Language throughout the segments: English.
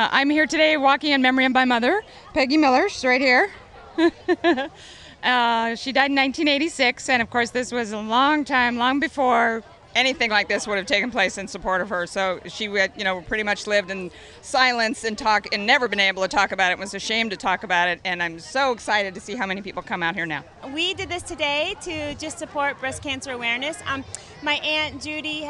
I'm here today walking in memory of my mother, Peggy Miller. She's right here. She died in 1986, and of course, this was a long time, long before anything like this would have taken place in support of her. So she would, pretty much lived in silence and talk, and never been able to talk about it. Was ashamed to talk about it, and I'm so excited to see how many people come out here now. We did this today to just support breast cancer awareness. My Aunt Judy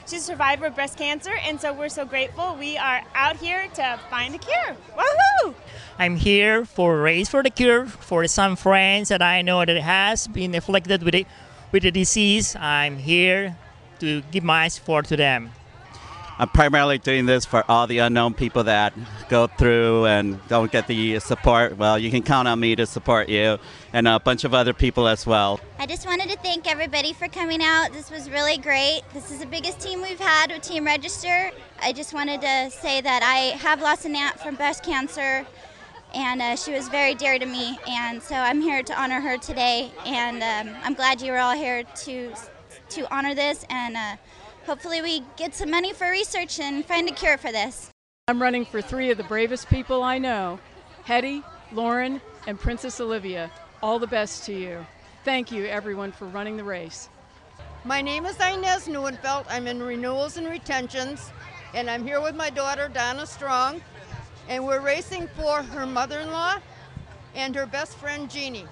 she's a survivor of breast cancer, and so we're so grateful. We are out here to find a cure. Woohoo! I'm here for Race for the Cure for some friends that I know that has been afflicted with the disease. I'm here to give my support to them. I'm primarily doing this for all the unknown people that go through and don't get the support. Well, you can count on me to support you and a bunch of other people as well. I just wanted to thank everybody for coming out. This was really great. This is the biggest team we've had with Team Register. I just wanted to say that I have lost an aunt from breast cancer, and she was very dear to me, and so I'm here to honor her today, and I'm glad you were all here to honor this, and hopefully we get some money for research and find a cure for this. I'm running for 3 of the bravest people I know, Hetty, Lauren, and Princess Olivia. All the best to you. Thank you, everyone, for running the race. My name is Inez Neuenfeld. I'm in Renewals and Retentions, and I'm here with my daughter, Donna Strong, and we're racing for her mother-in-law and her best friend, Jeannie.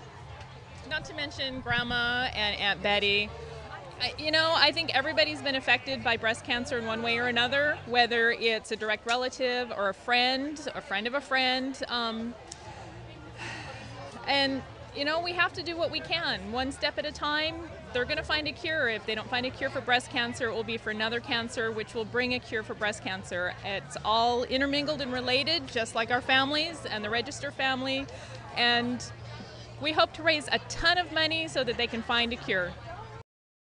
Not to mention Grandma and Aunt Betty. I think everybody's been affected by breast cancer in one way or another, whether it's a direct relative or a friend of a friend. We have to do what we can, one step at a time. They're going to find a cure. If they don't find a cure for breast cancer, it will be for another cancer, which will bring a cure for breast cancer. It's all intermingled and related, just like our families and the Register family. And we hope to raise a ton of money so that they can find a cure.